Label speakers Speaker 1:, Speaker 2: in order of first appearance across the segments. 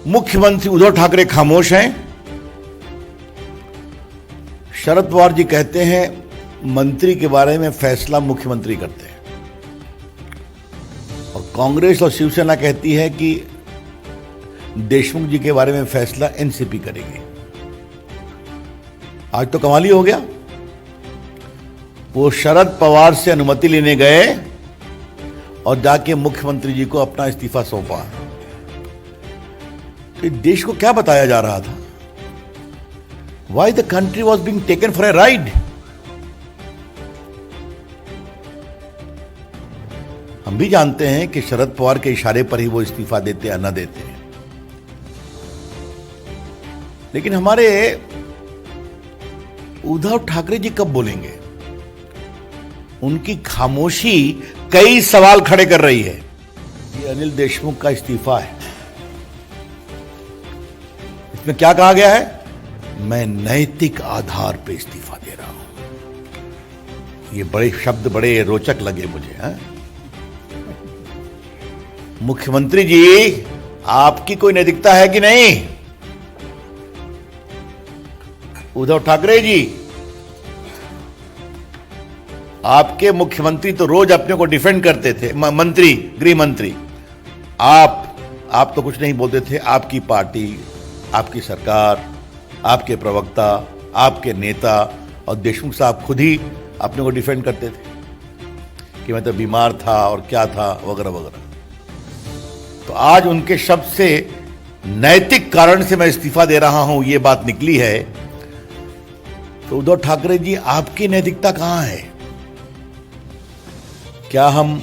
Speaker 1: मुख्यमंत्री उद्धव ठाकरे खामोश हैं। शरद पवार जी कहते हैं मंत्री के बारे में फैसला मुख्यमंत्री करते हैं, और कांग्रेस और शिवसेना कहती है कि देशमुख जी के बारे में फैसला एनसीपी करेगी। आज तो कमाल ही हो गया। वो शरद पवार से अनुमति लेने गए और जाके मुख्यमंत्री जी को अपना इस्तीफा सौंपा। तो देश को क्या बताया जा रहा था? Why the country was being taken for a ride? हम भी जानते हैं कि शरद पवार के इशारे पर ही वो इस्तीफा देते या न देते हैं, लेकिन हमारे उद्धव ठाकरे जी कब बोलेंगे? उनकी खामोशी कई सवाल खड़े कर रही है। ये अनिल देशमुख का इस्तीफा है। इसमें क्या कहा गया है? मैं नैतिक आधार पर इस्तीफा दे रहा हूं। ये बड़े शब्द बड़े रोचक लगे मुझे। मुख्यमंत्री जी, आपकी कोई नैतिकता है कि नहीं? उद्धव ठाकरे जी, आपके मुख्यमंत्री तो रोज अपने को डिफेंड करते थे, मंत्री, गृह मंत्री। आप तो कुछ नहीं बोलते थे। आपकी पार्टी, आपकी सरकार, आपके प्रवक्ता, आपके नेता और देशमुख साहब खुद ही अपने को डिफेंड करते थे कि मैं तो बीमार था और क्या था वगैरह वगैरह। तो आज उनके शब्द से नैतिक कारण से मैं इस्तीफा दे रहा हूं, ये बात निकली है। तो उद्धव ठाकरे जी, आपकी नैतिकता कहां है? क्या हम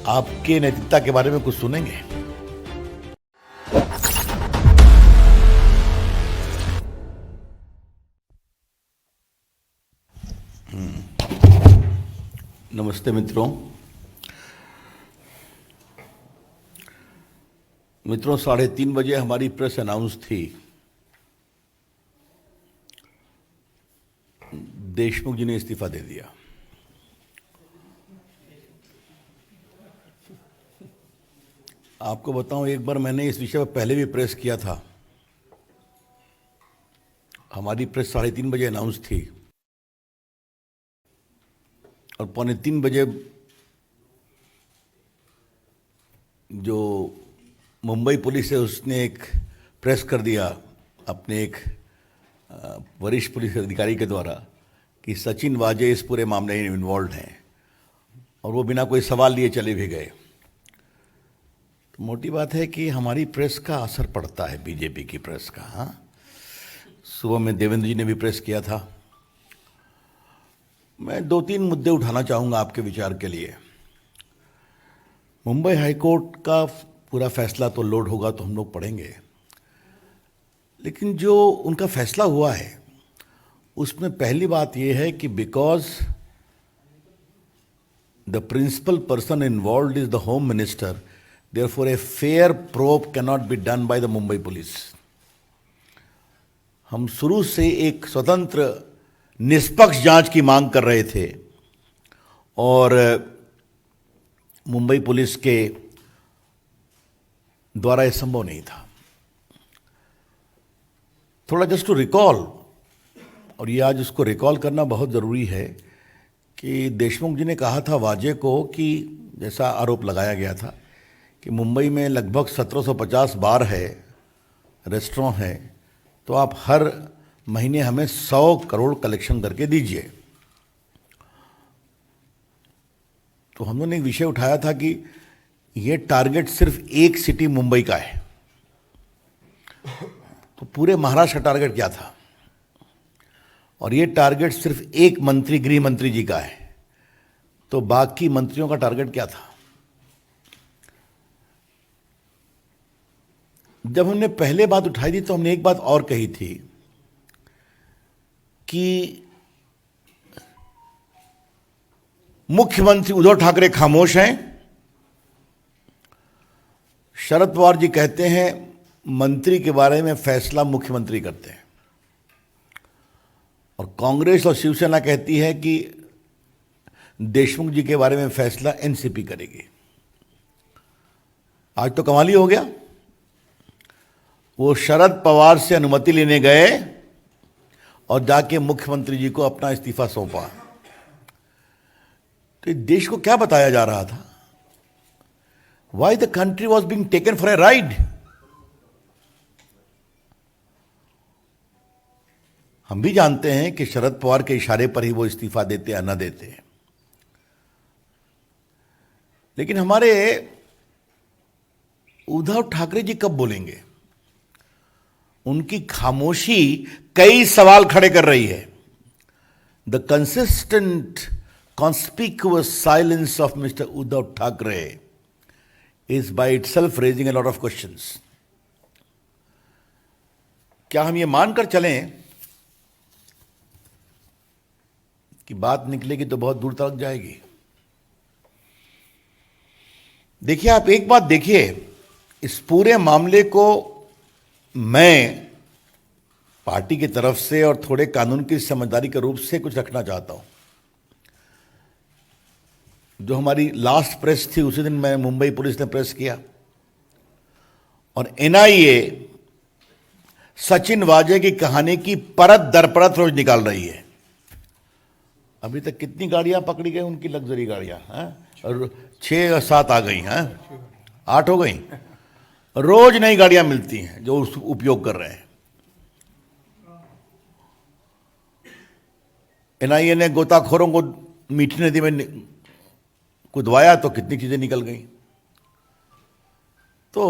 Speaker 1: आपके नैतिकता के बारे में कुछ सुनेंगे? नमस्ते मित्रों। 3:30 बजे हमारी प्रेस अनाउंस थी। देशमुख जी ने इस्तीफा दे दिया। आपको बताऊं, एक बार मैंने इस विषय पर पहले भी प्रेस किया था। हमारी प्रेस 3:30 बजे अनाउंस थी और 2:45 बजे जो मुंबई पुलिस है उसने एक प्रेस कर दिया अपने एक वरिष्ठ पुलिस अधिकारी के द्वारा कि सचिन वाजे इस पूरे मामले में इन्वॉल्व हैं, और वो बिना कोई सवाल लिए चले भी गए। तो मोटी बात है कि हमारी प्रेस का असर पड़ता है, बीजेपी की प्रेस का। हाँ, सुबह में देवेंद्र जी ने भी प्रेस किया था। मैं 2-3 मुद्दे उठाना चाहूँगा आपके विचार के लिए। मुंबई हाईकोर्ट का पूरा फैसला तो लोड होगा तो हम लोग पढ़ेंगे, लेकिन जो उनका फैसला हुआ है उसमें पहली बात यह है कि because the principal person involved is the home minister, therefore a fair probe can not be done by the Mumbai police. हम शुरू से एक स्वतंत्र निष्पक्ष जांच की मांग कर रहे थे, और मुंबई पुलिस के द्वारा यह संभव नहीं था। थोड़ा जस्ट टू रिकॉल, और ये आज उसको रिकॉल करना बहुत ज़रूरी है कि देशमुख जी ने कहा था वाजे को कि जैसा आरोप लगाया गया था कि मुंबई में लगभग 1750 बार है, रेस्टोरेंट है, तो आप हर महीने हमें 100 करोड़ कलेक्शन करके दीजिए। तो हम लोगों ने एक विषय उठाया था कि ये टारगेट सिर्फ एक सिटी मुंबई का है, तो पूरे महाराष्ट्र का टारगेट क्या था? और ये टारगेट सिर्फ एक मंत्री, गृह मंत्री जी का है, तो बाकी मंत्रियों का टारगेट क्या था? जब हमने पहले बात उठाई थी तो हमने एक बात और कही थी कि मुख्यमंत्री उद्धव ठाकरे खामोश हैं। शरद पवार जी कहते हैं मंत्री के बारे में फैसला मुख्यमंत्री करते हैं, और कांग्रेस और शिवसेना कहती है कि देशमुख जी के बारे में फैसला एनसीपी करेगी। आज तो कमाल ही हो गया। वो शरद पवार से अनुमति लेने गए और जाके मुख्यमंत्री जी को अपना इस्तीफा सौंपा। तो इस देश को क्या बताया जा रहा था? Why the country was being taken for a ride? हम भी जानते हैं कि शरद पवार के इशारे पर ही वो इस्तीफा देते या न देते हैं, लेकिन हमारे उद्धव ठाकरे जी कब बोलेंगे? उनकी खामोशी कई सवाल खड़े कर रही है। The consistent conspicuous silence of Mr. Uddhav Thackeray is by itself raising a lot of questions. क्या हम ये मानकर चलें कि बात निकलेगी तो बहुत दूर तक जाएगी? देखिए, आप एक बात देखिए, इस पूरे मामले को मैं पार्टी की तरफ से और थोड़े कानून की समझदारी के रूप से कुछ रखना चाहता हूं। जो हमारी लास्ट प्रेस थी उसी दिन मैं मुंबई पुलिस ने प्रेस किया और एनआईए सचिन वाजे की कहानी की परत दर परत रोज निकाल रही है। अभी तक कितनी गाड़ियां पकड़ी गई उनकी, लग्जरी गाड़ियां हैं, और 6 या 7 आ गई हैं, 8 हो गई। रोज नई गाड़ियां मिलती हैं जो उपयोग कर रहे हैं। एनआईए ने गोताखोरों को मीठी नदी में कुदवाया तो कितनी चीजें निकल गई। तो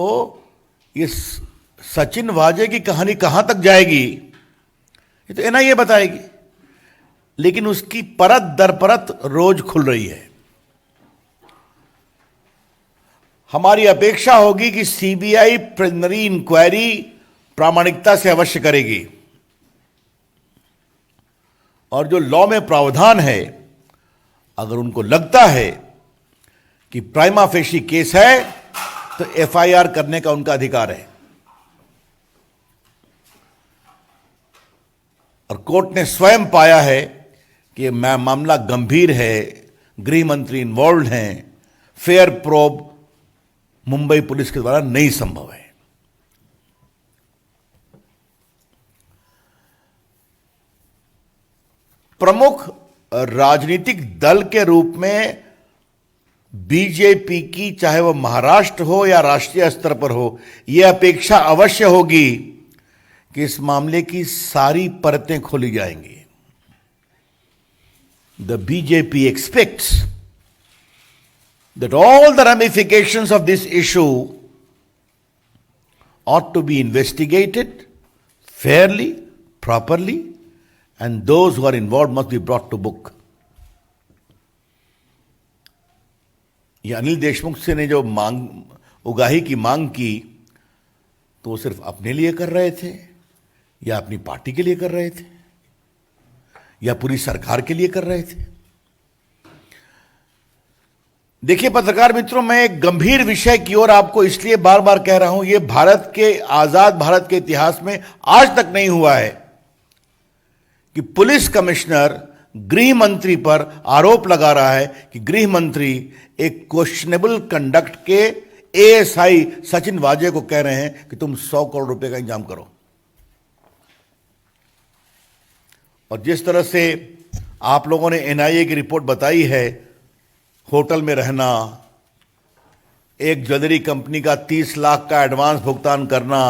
Speaker 1: ये सचिन वाजे की कहानी कहां तक जाएगी ये तो एनआईए बताएगी, लेकिन उसकी परत दर परत रोज खुल रही है। हमारी अपेक्षा होगी कि सीबीआई प्रिलिमिनरी इंक्वायरी प्रामाणिकता से अवश्य करेगी और जो लॉ में प्रावधान है, अगर उनको लगता है कि प्राइमा फेशी केस है तो एफआईआर करने का उनका अधिकार है। और कोर्ट ने स्वयं पाया है कि मामला गंभीर है, गृह मंत्री इन्वॉल्व हैं, फेयर प्रोब मुंबई पुलिस के द्वारा नहीं संभव है। प्रमुख राजनीतिक दल के रूप में बीजेपी की, चाहे वह महाराष्ट्र हो या राष्ट्रीय स्तर पर हो, यह अपेक्षा अवश्य होगी कि इस मामले की सारी परतें खोली जाएंगी। The BJP aspects that all the ramifications of this issue ought to be investigated fairly, properly, and those who are involved must be brought to book. ये अनिल देशमुख से ने जो उगाही की मांग की, तो वो सिर्फ अपने लिए कर रहे थे या अपनी पार्टी के लिए कर रहे थे या पूरी सरकार के लिए कर रहे थे? देखिए पत्रकार मित्रों, मैं एक गंभीर विषय की ओर आपको इसलिए बार बार कह रहा हूं, यह भारत के, आजाद भारत के इतिहास में आज तक नहीं हुआ है कि पुलिस कमिश्नर गृह मंत्री पर आरोप लगा रहा है कि गृह मंत्री एक क्वेश्चनेबल कंडक्ट के एएसआई सचिन वाजे को कह रहे हैं कि तुम 100 करोड़ रुपए का इंतजाम करो। और जिस तरह से आप लोगों ने एनआईए की रिपोर्ट बताई है, होटल में रहना, एक ज्वेलरी कंपनी का 30 लाख का एडवांस भुगतान करना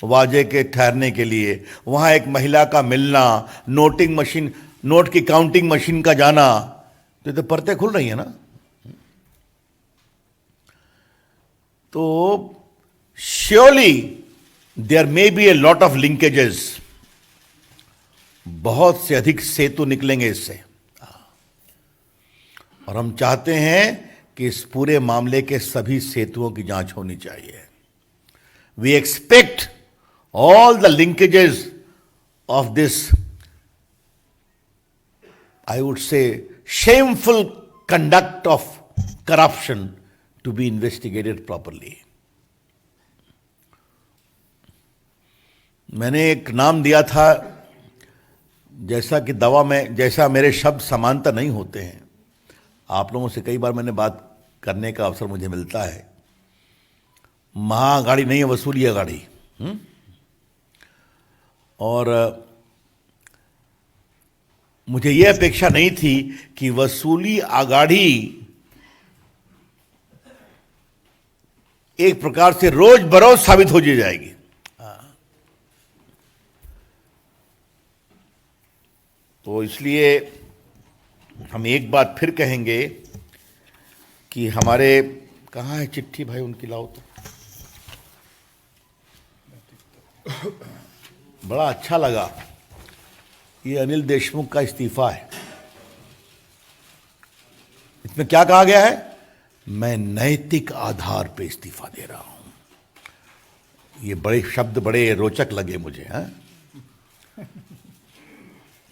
Speaker 1: वाजे के ठहरने के लिए, वहां एक महिला का मिलना, नोटिंग मशीन, नोट की काउंटिंग मशीन का जाना, तो ये तो परतें खुल रही है ना। तो surely there may be a lot of linkages, बहुत से अधिक सेतु निकलेंगे इससे, और हम चाहते हैं कि इस पूरे मामले के सभी सेतुओं की जांच होनी चाहिए। We expect all the linkages of this, I would say, shameful conduct of corruption to be investigated properly. मैंने एक नाम दिया था, जैसा कि दवा में, जैसा मेरे शब्द समानता नहीं होते हैं, आप लोगों से कई बार मैंने बात करने का अवसर मुझे मिलता है। महागाड़ी नहीं है, वसूलिया गाड़ी। और मुझे यह अपेक्षा नहीं थी कि वसूली आगाड़ी एक प्रकार से रोज बरोज साबित हो जाएगी। तो इसलिए हम एक बात फिर कहेंगे कि हमारे, कहाँ है चिट्ठी भाई, उनकी लाओ तो। बड़ा अच्छा लगा, ये अनिल देशमुख का इस्तीफा है। इसमें क्या कहा गया है? मैं नैतिक आधार पे इस्तीफा दे रहा हूं। ये बड़े शब्द बड़े रोचक लगे मुझे।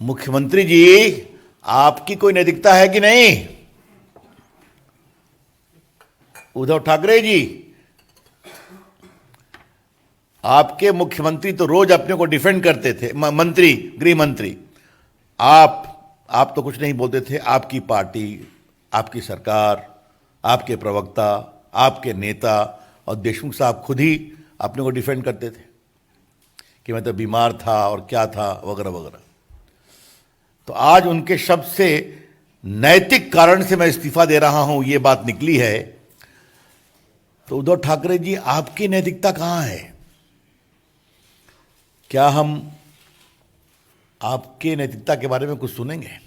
Speaker 1: मुख्यमंत्री जी, आपकी कोई नैतिकता है कि नहीं? उद्धव ठाकरे जी, आपके मुख्यमंत्री तो रोज अपने को डिफेंड करते थे, मंत्री, गृह मंत्री। आप तो कुछ नहीं बोलते थे। आपकी पार्टी, आपकी सरकार, आपके प्रवक्ता, आपके नेता और देशमुख साहब खुद ही अपने को डिफेंड करते थे कि मैं तो बीमार था और क्या था वगैरह वगैरह। तो आज उनके शब्द से नैतिक कारण से मैं इस्तीफा दे रहा हूं, ये बात निकली है। तो उद्धव ठाकरे जी, आपकी नैतिकता कहां है? क्या हम आपके नैतिकता के बारे में कुछ सुनेंगे?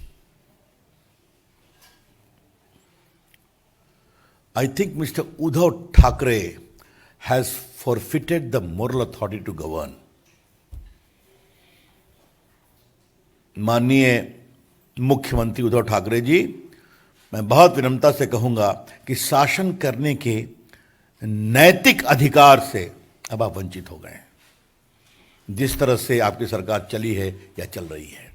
Speaker 1: I think Mr. Uddhav Thackeray has forfeited the moral authority to govern. माननीय मुख्यमंत्री उद्धव ठाकरे जी, मैं बहुत विनम्रता से कहूंगा कि शासन करने के नैतिक अधिकार से अब आप वंचित हो गए हैं, जिस तरह से आपकी सरकार चली है या चल रही है।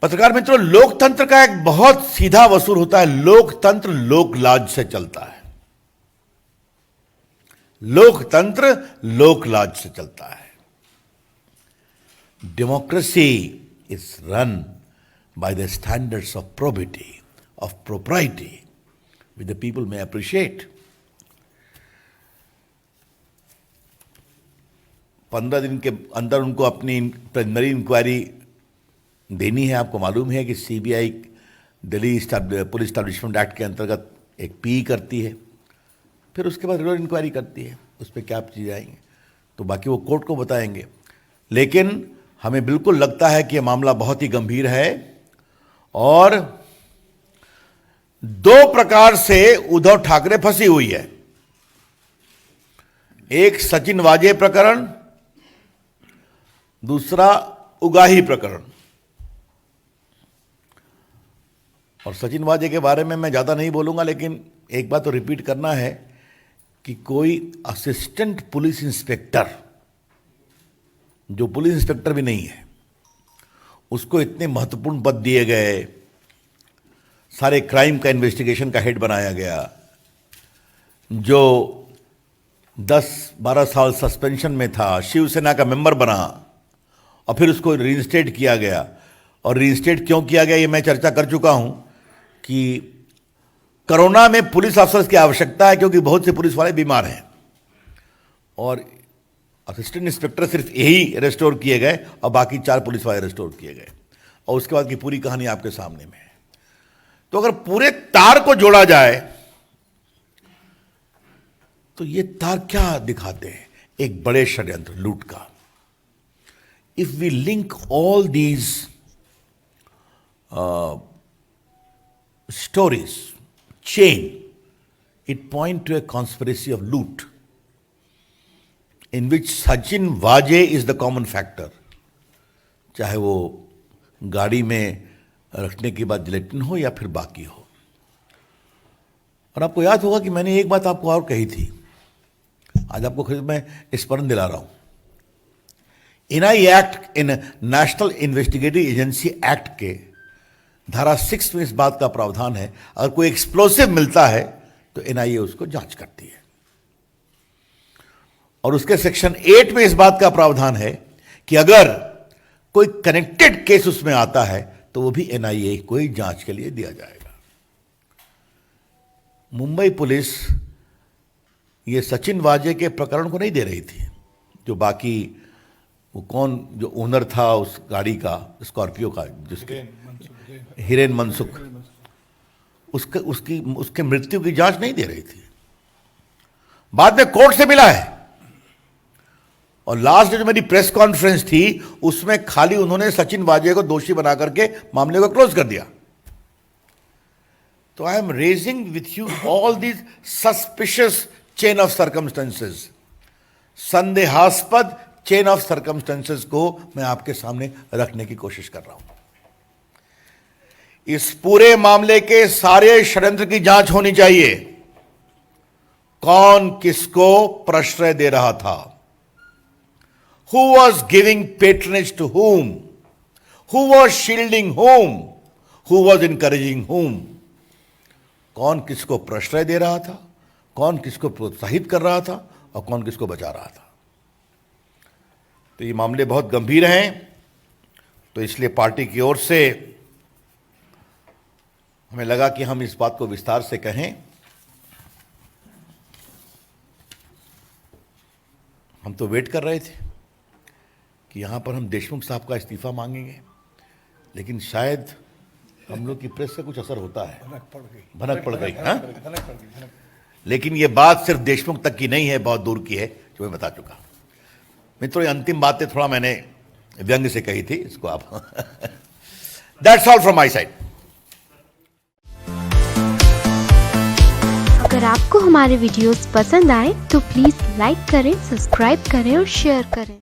Speaker 1: पत्रकार मित्रों, लोकतंत्र का एक बहुत सीधा वसूल होता है। लोकतंत्र लोकलाज से चलता है। लोकतंत्र लोकलाज से चलता है। Democracy is run by the standards of probity, of propriety, which the people may appreciate. 15 दिन के अंदर उनको अपनी प्रिलिमिनरी इंक्वायरी देनी है। आपको मालूम है कि CBI Delhi police establishment act के अंतर्गत एक पी करती है, फिर उसके बाद रेगुलर इंक्वायरी करती है। उस पर क्या चीज़ आएंगे तो बाकी वो कोर्ट को बताएंगे। लेकिन हमें बिल्कुल लगता है कि यह मामला बहुत ही गंभीर है और दो प्रकार से उद्धव ठाकरे फंसी हुई है। एक सचिन वाजे प्रकरण, दूसरा उगाही प्रकरण। और सचिन वाजे के बारे में मैं ज़्यादा नहीं बोलूँगा, लेकिन एक बात तो रिपीट करना है कि कोई असिस्टेंट पुलिस इंस्पेक्टर, जो पुलिस इंस्पेक्टर भी नहीं है, उसको इतने महत्वपूर्ण पद दिए गए, सारे क्राइम का इन्वेस्टिगेशन का हेड बनाया गया, जो 10-12 साल सस्पेंशन में था, शिवसेना का मेंबर बना और फिर उसको रीइंस्टेट किया गया। और रीइंस्टेट क्यों किया गया ये मैं चर्चा कर चुका हूं कि कोरोना में पुलिस अफसर्स की आवश्यकता है, क्योंकि बहुत से पुलिस वाले बीमार हैं और असिस्टेंट इंस्पेक्टर सिर्फ यही रेस्टोर किए गए और बाकी 4 पुलिस वाले रेस्टोर किए गए। और उसके बाद की पूरी कहानी आपके सामने में है। तो अगर पूरे तार को जोड़ा जाए तो ये तार क्या दिखाते हैं? एक बड़े षड्यंत्र, लूट का। If we link all these stories, chain, it point to a conspiracy of loot in which Sachin Vaje is the common factor, चाहे वो गाड़ी में रखने के बाद जिलेटिन हो या फिर बाकी हो। और आपको याद होगा कि मैंने एक बात आपको और कही थी, आज आपको खुद मैं स्मरण दिला रहा हूं। एनआईए एक्ट, इन नेशनल इन्वेस्टिगेटिव एजेंसी एक्ट के धारा 6 में इस बात का प्रावधान है, अगर कोई एक्सप्लोसिव मिलता है तो एनआईए उसको जांच करती है। और उसके सेक्शन 8 में इस बात का प्रावधान है कि अगर कोई कनेक्टेड केस उसमें आता है तो वो भी एनआईए को ही जांच के लिए दिया जाएगा। मुंबई पुलिस ये सचिन वाजे के प्रकरण को नहीं दे रही थी, जो बाकी वो कौन जो ओनर था उस गाड़ी का, स्कॉर्पियो का, जिसके हिरेन मनसुख, उसके मृत्यु की जांच नहीं दे रही थी। बाद में कोर्ट से मिला है और लास्ट जो मेरी प्रेस कॉन्फ्रेंस थी उसमें खाली उन्होंने सचिन वाजपेयी को दोषी बना करके मामले को क्लोज कर दिया। तो I am raising with you all these suspicious chain of circumstances, संदेहास्पद चेन ऑफ सर्कमस्टेंसेस को मैं आपके सामने रखने की कोशिश कर रहा हूं। इस पूरे मामले के सारे षड्यंत्र की जांच होनी चाहिए। कौन किसको प्रश्रय दे रहा था, who was giving patronage to whom, who was shielding whom, who was encouraging whom, कौन किसको प्रश्रय दे रहा था, कौन किसको प्रोत्साहित कर रहा था और कौन किसको बचा रहा था। तो ये मामले बहुत गंभीर हैं, तो इसलिए पार्टी की ओर से हमें लगा कि हम इस बात को विस्तार से कहें। हम तो वेट कर रहे थे कि यहाँ पर हम देशमुख साहब का इस्तीफा मांगेंगे, लेकिन शायद हम लोग की प्रेस से कुछ असर होता है, भनक पड़ गई। हाँ, लेकिन ये बात सिर्फ देशमुख तक की नहीं है, बहुत दूर की है, जो मैं बता चुका। मित्रों, ये अंतिम बातें थोड़ा मैंने व्यंग से कही थी, इसको आप that's all from my side.
Speaker 2: अगर आपको हमारे वीडियोस पसंद आए तो प्लीज लाइक करें, सब्सक्राइब करें और शेयर करें।